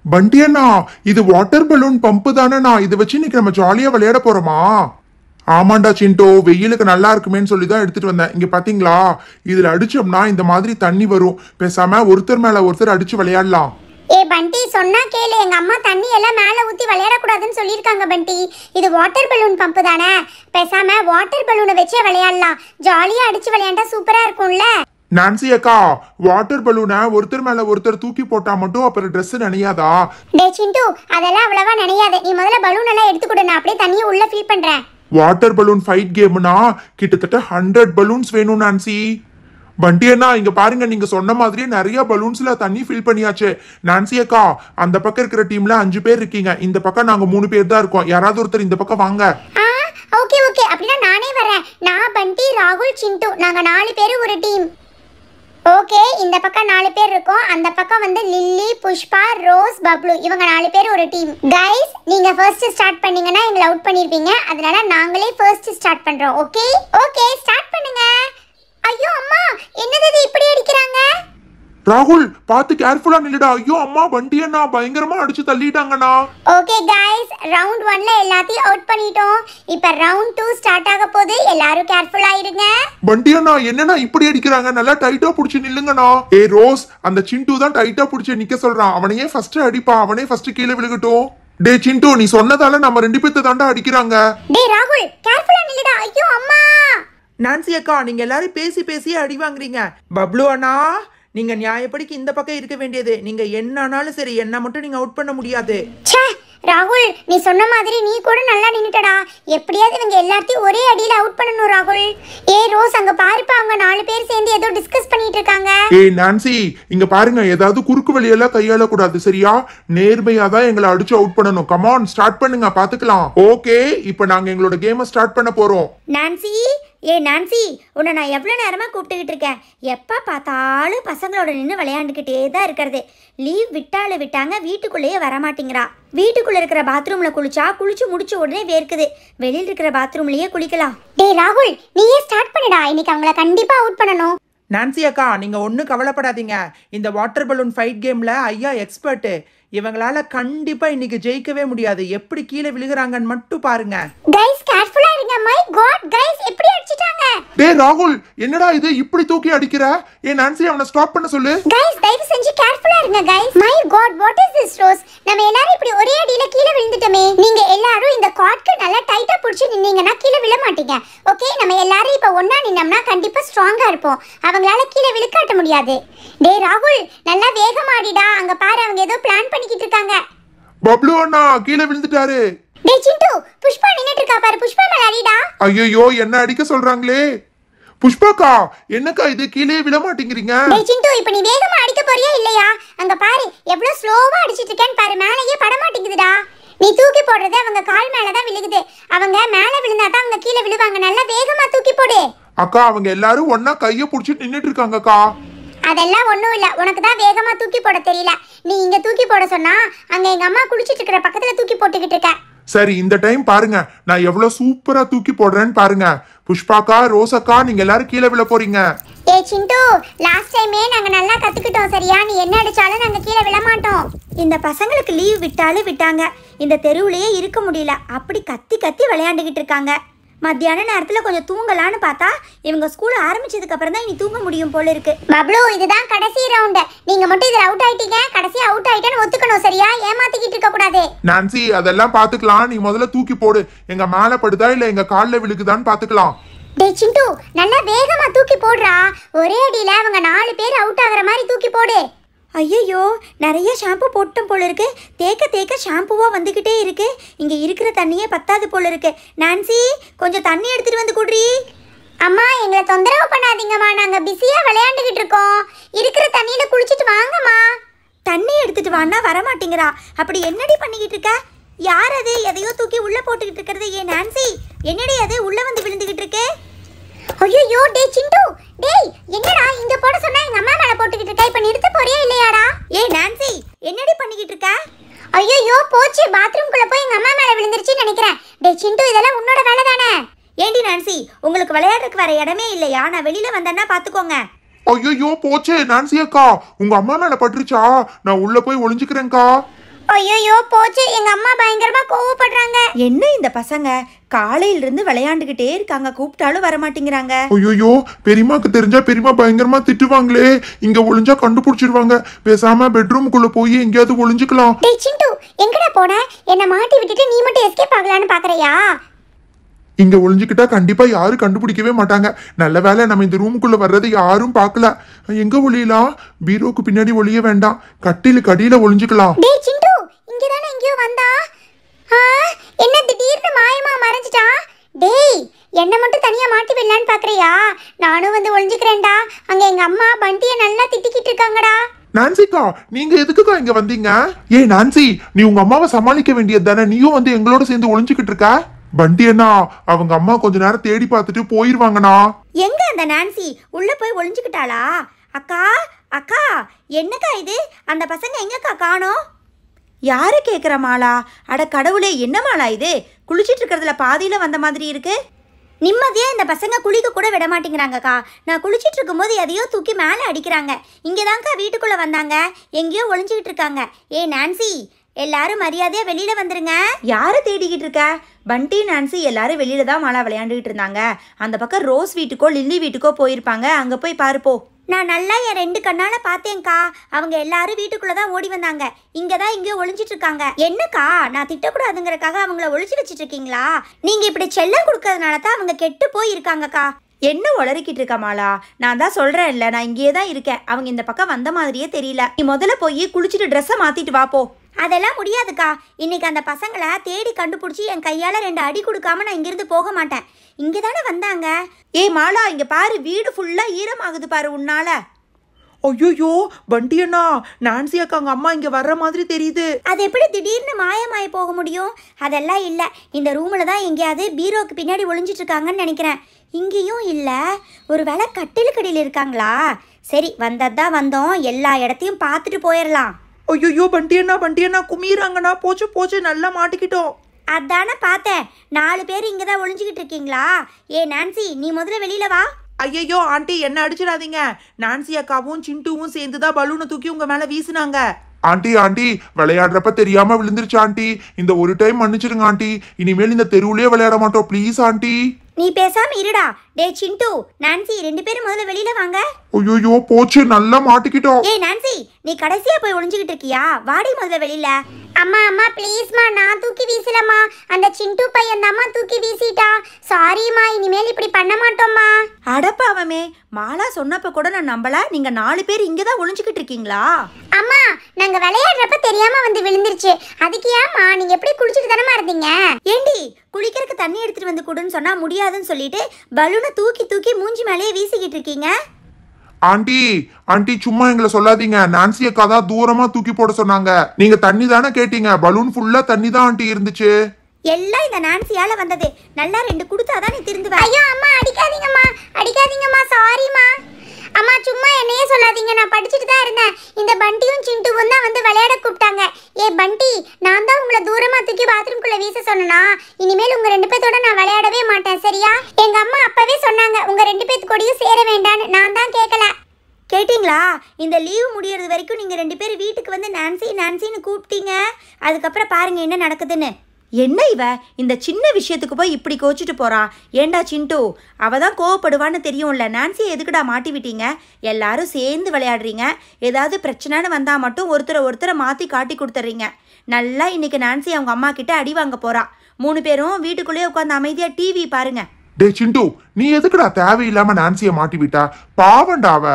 பண்டி அண்ணா, இது water balloon pump தானேண்ணா? இதை வச்சு இன்னைக்கு நம்ம ஜாலியா விளையாட போறோமா? ஆமாண்டா சிண்டோ, வெயிலுக்கு நல்லா இருக்குமேன்னு சொல்லி தான் எடுத்துட்டு வந்தேன். இங்க பாத்தீங்களா, இதுல அடிச்சோம்னா இந்த மாதிரி தண்ணி வரும். பேசாம ஒருத்தர் மேல ஒருத்தர் அடிச்சு விளையாடலாம். ஏ பண்டி, சொன்னா கேளு. எங்க அம்மா தண்ணி எல்லாம் மேல ஊத்தி விளையாடக்கூடாதுன்னு சொல்லியிருக்காங்க பண்டி. இது வாட்டர் பலூன் பம்பு தானே, பேசாம வாட்டர் பலூனை வச்சே விளையாடலாம். ஜாலியா அடிச்சு விளையாண்டா சூப்பரா இருக்கும்ல. நான்சி அக்கா, வாட்டர் பலூனை ஒருத்தர் மேல ஒருத்தர் தூக்கி போட்டா மட்டும் அப்புறம் ட்ரெஸ் நனையாதா? டே சிண்டு, அதெல்லாம் அவ்வளவா நனையாது. நீ முதல்ல பலூன் எல்லாம் எடுத்துக்கிடு, நான் அப்படியே தண்ணியை உள்ள ஃபில் பண்றேன். வாட்டர் பலூன் ஃபைட் கேம்னா கிட்டத்தட்ட 100 பலூன்ஸ் வேணும் நான்சி. பண்டி அண்ணா, இங்க பாருங்க, நீங்க சொன்ன மாதிரியே நிறைய பலூன்ஸ்ல தண்ணி ஃபில் பண்ணியாச்சு. நான்சி அக்கா, அந்த பக்கம் இருக்கிற டீம்ல 5 பேர் இருக்கீங்க, இந்த பக்கம் நாங்க 3 பேர் தான் இருக்கோம். யாராவது ஒருத்தர் இந்த பக்கம் வாங்க. ஓகே ஓகே, அப்படின்னா நானே வரேன். நான் பண்டி, ராகுல், சிண்டு, நாங்க 4 பேர் ஒரு டீம். ஓகே, இந்த பக்கம் 4 பேர் இருக்கோம். அந்த பக்கம் வந்து லில்லி, புஷ்பா, ரோஸ், பப்ளு, இவங்க 4 பேர் ஒரு டீம். கைஸ், நீங்க ஃபர்ஸ்ட் ஸ்டார்ட் பண்ணீங்கன்னா எங்களை அவுட் பண்ணிருப்பீங்க. அதனால நாங்களே ஃபர்ஸ்ட் ஸ்டார்ட் பண்றோம். ஓகே ஓகே, ஸ்டார்ட் பண்ணுங்க. ஐயோ அம்மா, என்னது இது இப்படி அடிக்கிறாங்க? ராகுல், பார்த்து கேர்ஃபுல்லா நில்லுடா. ஐயோ அம்மா, பண்டி அண்ணா பயங்கரமா அடிச்சு தள்ளிட்டாங்கண்ணா. ஓகே கைஸ், ரவுண்ட் 1ல எல்லாத்தையும் அவுட் பண்ணிட்டோம். இப்போ ரவுண்ட் 2 ஸ்டார்ட் ஆக போகுது. எல்லாரும் கேர்ஃபுல்லா இருங்க. பண்டி அண்ணா, என்னன்னா இப்படி அடிக்கிறாங்க? நல்லா டைட்டா புடிச்சு நில்லுங்கண்ணா. ஏ ரோஸ், அந்த சிண்டு தான் டைட்டா புடிச்சு நிக்க சொல்றான். அவனையே ஃபர்ஸ்ட் அடிப்பா, அவனே ஃபர்ஸ்ட் கீழே விழுகட்டும். டே சிண்டு, நீ சொன்னதால நம்ம 2 பேர்த்த தாண்டா அடிக்கிறாங்க. டே ராகுல், கேர்ஃபுல்லா நில்லுடா. ஐயோ அம்மா. நான்சி அக்கா, நீங்க எல்லாரும் பேசி அடி வாங்குறீங்க. பப்ளு அண்ணா, நீங்க நியாயப்படிக்கு இந்த பக்கம் இருக்க வேண்டியது. நீங்க என்ன ஆனாலும் சரி, என்ன மட்டும் நீங்க அவுட் பண்ண முடியாது. ச்சே ராகுல், நீ சொன்ன மாதிரி நீ கூட நல்லா நின்னுட்டடா. எப்படியாவது இவங்க எல்லாத்தையும் ஒரே அடியில அவுட் பண்ணணும் ராகுல். ஏ ரோஸ், அங்க பாருப்பா, அவங்க 4 பேர் சேர்ந்து ஏதோ டிஸ்கஸ் பண்ணிட்டு இருக்காங்க. ஏய் நான்சி, இங்க பாருங்க, ஏதாவது குறுக்கு வழியெல்லாம் கையாள கூடாது, சரியா? நேர்மையா தான் எங்களை அடிச்சு அவுட் பண்ணணும். கமான், ஸ்டார்ட் பண்ணுங்க, பாத்துக்கலாம். ஓகே, இப்போ நாங்க எங்களோட கேமை ஸ்டார்ட் பண்ண போறோம். நான்சி, ஏ நான்சி, உன்னை நான் எவ்வளோ நேரமாக கூப்பிட்டுக்கிட்டு இருக்கேன். எப்போ பார்த்தாலும் பசங்களோட நின்று விளையாண்டுக்கிட்டே தான் இருக்கிறது. லீவ் விட்டாங்க, வீட்டுக்குள்ளேயே வரமாட்டேங்கிறா. வீட்டுக்குள்ளே இருக்கிற பாத்ரூமில் குளிச்சு முடிச்ச உடனே வேர்க்குது. வெளியில் இருக்கிற பாத்ரூம்லேயே குளிக்கலாம். டே ராகுல், நீயே ஸ்டார்ட் பண்ணுடா. இன்னைக்கு அவங்கள கண்டிப்பா அவுட் பண்ணணும். நான்சி அக்கா, நீங்க ஒன்றும் கவலைப்படாதீங்க. இந்த வாட்டர் பலூன் ஃபைட் கேம்ல ஐயா எக்ஸ்பர்ட்டு. இவங்களால கண்டிப்பா இன்னைக்கு ஜெயிக்கவே முடியாது. எப்படி கீழே விழுகிறாங்கன்னு மட்டும் பாருங்க. கைஸ், கேர்ஃபுல்லா இருங்க. மை காட் கைஸ், எப்படி அடிச்சிட்டாங்க? டே ராகுல், என்னடா இது இப்படி தூக்கி அடிக்கிற? ஏ நான்சி, அவனை ஸ்டாப் பண்ண சொல்லு. கைஸ், தயவு செஞ்சு கேர்ஃபுல்லா இருங்க guys. My God, what is this rose? நம்ம எல்லாரும் இப்படி ஒரே அடியில கீழே விழுந்துட்டோமே. நீங்க எல்லாரும் இந்த கார்ட்க்கு நல்லா டைட்டா பிடிச்சு நின்னீங்கன்னா கீழே விழ மாட்டீங்க. ஓகே, நம்ம எல்லாரும் இப்ப ஒண்ணா நின்னோம்னா கண்டிப்பா ஸ்ட்ராங்கா இருப்போம். அவங்களால கீழே விழுக்காட்ட முடியாது. டே ராகுல், நல்லா வேகமா ஆடிடா. அங்க பாரு, அவங்க ஏதோ பிளான் பண்ணிக்கிட்டு இருக்காங்க. பப்ளு அண்ணா கீழே விழுந்துட்டாரு. டே சிண்டு, புஷ்பா நின்னுட்டு இருக்கா பாரு. புஷ்பா மேல அடிடா. ஐயோ, என்ன அடிக்க சொல்றாங்களே. புஷ்பாக்கா, என்னக்கா இது, கீழே விழ மாட்டேங்கிறீங்க? டே சிண்டு, இப்போ நீ வேகமா அடிக்க போறியா இல்லையா? அங்க பாரு, எவ்வளவு ஸ்லோவா அடிச்சிட்டு இருக்கேன்னு பாரு. மேலேயே பட மாட்டேங்குதுடா. நீ தூக்கி போடுறது அவங்க கால் மேல தான் விழுகுது. அவங்க மேல விழுந்தா தான் அவங்க கீழே விழுவாங்க. நல்லா வேகமா தூக்கி போடு. அக்கா, அவங்க எல்லாரும் ஒன்னா கைய புடிச்சிட்டு நின்னுட்டு இருக்காங்கக்கா. அதெல்லாம் ஒண்ணும் இல்ல, உனக்கு தான் வேகமா தூக்கி போட தெரியல. நீ இங்க தூக்கி போட சொன்னா அங்க எங்க அம்மா குளிச்சிட்டு இருக்கிற பக்கத்துல தூக்கி போட்டுக்கிட்டு இருக்க. சரி, இந்த டைம் பாருங்க, நான் எவ்வளவு சூப்பரா தூக்கி போடுறேன்னு பாருங்க. புஷ்பாக்கா, ரோசக்கா, நீங்க எல்லாரும் கீழே விழ போறீங்க. ஏ சிண்டு, லாஸ்ட் டைமே நாங்க நல்லா கத்துக்கிட்டோம், சரியா? நீ என்ன அடிச்சாலும் நாங்க கீழே விழ மாட்டோம். இந்த பசங்களுக்கு லீவ் விட்டாங்க. இந்த தெருவுலையே இருக்க முடியல. அப்படி கத்தி விளையாண்டுக்கிட்டு இருக்காங்க. மத்தியான நேரத்தில் கொஞ்சம் தூங்கலான்னு பார்த்தா இவங்க ஸ்கூல் ஆரம்பிச்சதுக்கு அப்புறம் தான் இனி தூங்க முடியும் போல இருக்கு. பப்ளு, இதுதான் கடைசி ரவுண்ட். நீங்க மட்டும் இதுல அவுட் ஆயிட்டீங்க. கடைசியா அவுட் ஆயிட்டேன்னு ஒத்துக்கணும், சரியா? ஏமாத்திக்கிட்டு இருக்க கூடாது. நான்சி, அதெல்லாம் பாத்துக்கலாம். நீ முதல்ல தூக்கி போடு. எங்க மேல படுதா இல்ல எங்க கால்ல விழுகுதான்னு பாத்துக்கலாம். டே சிண்டு, நல்லா வேகமா தூக்கி போடுறா. ஒரே அடியில அவங்க 4 பேர் அவுட் ஆகுற மாதிரி தூக்கி போடு. ஐயோ, நிறைய ஷாம்பு போட்டோம் போல இருக்கு. தேக்க ஷாம்புவா வந்துக்கிட்டே இருக்கு. இங்கே இருக்கிற தண்ணியே பத்தாது போல இருக்கு. நான்சி, கொஞ்சம் தண்ணி எடுத்துட்டு வந்து குடுறி. அம்மா, எங்களை தொந்தரவு பண்ணாதீங்கம்மா. நாங்க பிஸியா விளையாண்டுகிட்டு இருக்கோம். இருக்கிற தண்ணியில குளிச்சிட்டு வாங்கம்மா. தண்ணி எடுத்துட்டு வான்னா வரமாட்டேங்கிறா. அப்படி என்னடி பண்ணிக்கிட்டு இருக்க? யார் அது எதையோ தூக்கி உள்ள போட்டுக்கிட்டு இருக்கிறது? ஏ நான்சி, என்னடி அது உள்ள வந்து விழுந்துகிட்டு இருக்கு? ஐயோ, டே சிண்டு, டேய் என்னடா இங்க போட சொன்னா எங்க அம்மா மேல போட்டுக்கிட்டு இருக்க. இப்ப நிறுத்த போறியா இல்லையாடா? ஏ நான்சி, என்னடி பண்ணிக்கிட்டு இருக்க? ஐயோ, போச்சு, பாத்ரூம்குள்ள போய் எங்க அம்மா மேல விழுந்துருச்சுன்னு நினைக்கிறேன். டே சிண்டு, இதெல்லாம் உன்னோட வேலை தானே? ஏண்டி நான்சி, உங்களுக்கு விளையாடுறதுக்கு வர இடமே இல்லையா? நான் வெளியில வந்தேன்னா பாத்துக்கோங்க. ஐயோ, போச்சே. நான்சி அக்கா, உங்க அம்மா மேல பட்டுருச்சா? நான் உள்ள போய் ஒளிஞ்சுக்கிறேன்க்கா. ஐயோ போச்சு, எங்க அம்மா பயங்கரமா கோவப்படுறாங்க. என்ன இந்த பசங்க காலையில இருந்து விளையாண்டுகிட்டே இருக்காங்க, கூப்பிட்டாலும் வர மாட்டேங்கிறாங்க. ஐயோ பெரியமாக்கு தெரிஞ்சா பெரியமா பயங்கரமா திட்டுவாங்களே. இங்க ஒளிஞ்சா கண்டுபிடிச்சிருவாங்க. பேசாம பெட்ரூமுக்குள்ள போய் எங்கேயாவது ஒளிஞ்சுக்கலாம். டேய் சிண்டு, எங்கடா போன? என்ன மாட்டி விட்டுட்டு நீ மட்டும் எஸ்கேப் ஆகலான்னு பாக்குறியா? இங்க ஒளிஞ்சுக்கிட்டா கண்டிப்பா யாரும் கண்டுபிடிக்கவே மாட்டாங்க. நல்ல வேளை நம்ம இந்த ரூமுக்குள்ள வர்றது யாரும் பார்க்கல. எங்க ஒளியலாம்? பீரோக்கு பின்னாடி ஒளிய வேண்டாம், கட்டிலுக்கு அடியில ஒளிஞ்சுக்கலாம். டேய் சிண்டு, இங்கதானே எங்கேயோ வந்தா. என்ன திடீர்னு மாயமா மறைஞ்சிட்டா? டேய், என்ன மட்டும் தனியா மாட்டி விடலான்னு பாக்குறியா? நானும் வந்து ஒளிஞ்சுக்கிறேன்டா. அங்க எங்க அம்மா பண்டியை நல்லா திட்டிக்கிட்டு இருக்காங்கடா. நான்சிக்கா, நீங்க எதுக்குக்கா இங்க வந்தீங்க? ஏய் நான்சி, நீ உங்க அம்மாவை சமாளிக்க வேண்டியது தானே, நீயும் வந்து எங்களோட சேர்ந்து ஒளிஞ்சுக்கிட்டு இருக்க? பண்டி அண்ணா, அவங்க அம்மா கொஞ்ச நேரம் தேடி பார்த்துட்டு போயிருவாங்கண்ணா. எங்க அந்த நான்சி உள்ள போய் ஒளிஞ்சுக்கிட்டாளா? அக்கா அக்கா, என்னக்கா இது? அந்த பசங்க எங்கக்கா காணோம்? யாரு கேட்குற மாலா? அட கடவுளே, என்ன மாலா இது? குளிச்சிட்டு இருக்கிறதுல பாதியில வந்த மாதிரி இருக்கு. நிம்மதியா இந்த பசங்க குளிக்க கூட விட மாட்டேங்கிறாங்கக்கா. நான் குளிச்சிட்டு இருக்கும்போது எதையோ தூக்கி மேலே அடிக்கிறாங்க. இங்கேதான்க்கா வீட்டுக்குள்ள வந்தாங்க, எங்கேயோ ஒளிஞ்சுக்கிட்டு இருக்காங்க. ஏ நான்சி, எல்லாரும் மரியாதையா வெளியில வந்துருங்க. யாரை தேடிக்கிட்டு இருக்க? பண்டி நான்சி எல்லாரும் வெளியில தான் மாலா விளையாண்டுக்கிட்டு இருந்தாங்க. அந்த பக்கம் ரோஸ் வீட்டுக்கோ லில்லி வீட்டுக்கோ போயிருப்பாங்க, அங்க போய் பாருப்போ. நான் நல்லா என் 2 கண்ணால பார்த்தேன்க்கா. அவங்க எல்லாரும் வீட்டுக்குள்ள தான் ஓடி வந்தாங்க. இங்க தான் இங்கே ஒளிஞ்சிட்டு இருக்காங்க. என்னக்கா, நான் திட்டக்கூடாதுங்கிறக்காக அவங்கள ஒளிச்சு வச்சிட்டு இருக்கீங்களா? நீங்க இப்படி செல்லம் கொடுக்கறதுனால தான் அவங்க கெட்டு போய் இருக்காங்கக்கா. என்ன உளறிக்கிட்டு இருக்க மாலா? நான் தான் சொல்றேன்ல, நான் இங்கேயே தான் இருக்கேன். அவங்க இந்த பக்கம் வந்த மாதிரியே தெரியல. நீ முதல்ல போய் குளிச்சுட்டு ட்ரெஸ்ஸை மாத்திட்டு வா போ. அதெல்லாம் முடியாதுக்கா. இன்னைக்கு அந்த பசங்களை தேடி கண்டுபிடிச்சி என் கையால 2 அடி கொடுக்காம நான் இங்கிருந்து போக மாட்டேன். இங்கே தானே வந்தாங்க. ஏ மாலா, இங்க பாரு, வீடு ஃபுல்லா ஈரமாகுது பாரு உன்னால. ஐயோ பண்டி அண்ணா, நான்சி அக்கா அவங்க அம்மா இங்க வர்ற மாதிரி தெரியுது. அது எப்படி திடீர்னு மாயமாயி போக முடியும்? அதெல்லாம் இல்லை. இந்த ரூமில் தான் எங்கேயாவது பீரோக்கு பின்னாடி ஒளிஞ்சிட்டு இருக்காங்கன்னு நினைக்கிறேன். இங்கேயும் இல்லை. ஒரு வேளை கட்டிலுக்கடியில் இருக்காங்களா? சரி, வந்ததான் வந்தோம், எல்லா இடத்தையும் பார்த்துட்டு போயிடலாம். ஐயோ பண்டி அண்ணா குமிறாங்கண்ணா. போச்சு போச்சு, நல்லா மாட்டிக்கிட்டோம். அதானே பார்த்தேன். 4 பேர் இங்கே தான் ஒளிஞ்சிக்கிட்டு இருக்கீங்களா? ஏ நான்சி, நீ முதல்ல வெளியில வா. ஐயோ ஆண்டி, என்ன அடிச்சிடாதீங்க. நான்சி அக்காவும் சிண்டுவும் சேர்ந்து தான் பலூனை தூக்கி உங்க மேல வீசினாங்க. ஆண்டி விளையாடுறப்ப தெரியாம விழுந்துருச்சு ஆண்டி. இந்த ஒரு டைம் மன்னிச்சிருங்க ஆண்டி. இனிமேல் இந்த தெருவுலயே விளையாட மாட்டோம் ப்ளீஸ் ஆண்டி. நீ பேசாம இருடா. டே சிண்டு, நான்சி 2 பேரும் முதல்ல வெளியில வாங்க. ஐயோ போச்சு, நல்லா மாட்டிக்கிட்டோம். ஏய் நான்சி, நீ கடைசியா போய் ஒளிஞ்சுக்கிட்டு இருக்கியா? வாடி முதல்ல வெளியில. அம்மா ப்ளீஸ்மா, நான் தூக்கி வீசலம்மா. அந்த சிண்டு பையன் தாம்மா தூக்கி வீசிட்டா. சாரிம்மா, இனிமேல் இப்படி பண்ண மாட்டோம்மா. அடப்பாவமே, மாலா சொன்னப்ப கூட நான் நம்பல. நீங்க 4 பேர் இங்க தான் ஒளிஞ்சுக்கிட்டு இருக்கீங்களா? அம்மா, நாங்க விளையாடுறப்ப தெரியாம வந்து விழுந்துருச்சு. அதுக்கு ஏம்மா நீங்க எப்படி குளிச்சுட்டு தானமா இருந்தீங்க? ஏண்டி, குளிக்கிறதுக்கு தண்ணி எடுத்துட்டு வந்து கொடுன்னு சொன்னா முடியாதுன்னு சொல்லிட்டு பலூனை தூக்கி தூக்கி மூஞ்சி மேலேயே வீசிக்கிட்டு இருக்கீங்க. ஆண்டி சும்மா எங்களை சொல்லாதீங்க. நான்சி அக்கா தான் தூரமா தூக்கி போட சொன்னாங்க. நீங்க தண்ணி தானே கேட்டீங்க. பலூன் ஃபுல்லா தண்ணி தான் ஆண்டி இருந்துச்சு. எல்லாம் இந்த நான்சியால வந்தது. நல்லா 2 கொடுத்தாதான் நீ திருந்துவ. ஐயோ அம்மா, அடிக்காதீங்கம்மா, சாரிம்மா. அம்மா சும்மா என்னையே சொல்லாதீங்க, நான் படிச்சுட்டு தான் இருந்தேன். இந்த பண்டியும் சிண்டுவும் தான் வந்து விளையாட கூப்பிட்டாங்க. ஏ பண்டி, நான் தான் உங்களை தூரமா தூக்கி பாத்ரூம்குள்ள வீச சொன்னா. இனிமேல் உங்க 2 பேத்தோட நான் விளையாடவே மாட்டேன், சரியா? எங்க அம்மா அப்பவே சொன்னாங்க உங்க 2 பேத்து கூடயும் சேர வேண்டான்னு. நான் தான் கேட்கல. கேட்டிங்களா? இந்த லீவு முடியறது வரைக்கும் நீங்கள் 2 பேர் வீட்டுக்கு வந்து நான்சின்னு கூப்பிட்டீங்க. அதுக்கப்புறம் பாருங்க என்ன நடக்குதுன்னு. என்ன இவ இந்த சின்ன விஷயத்துக்கு போய் இப்படி கோச்சிட்டு போறா? ஏண்டா சிண்டு, அவ தான் கோவப்படுவான்னு தெரியும்ல. நான்சியை எதுக்குடா மாட்டி விட்டீங்க? எல்லாரும் சேர்ந்து விளையாடுறீங்க. ஏதாவது பிரச்சனைன்னு வந்தா மட்டும் ஒருத்தரை மாற்றி காட்டி கொடுத்துட்றீங்க. நல்லா இன்னைக்கு நான்சி அவங்க அம்மா கிட்ட அடி வாங்க போறா. 3 பேரும் வீட்டுக்குள்ளேயே உட்காந்து அமைதியா டிவி பாருங்க. டே சிண்டு, நீ எதுக்குடா தேவையில்லாம நான்சியை மாட்டி விட்டா? பாவண்டா அவ.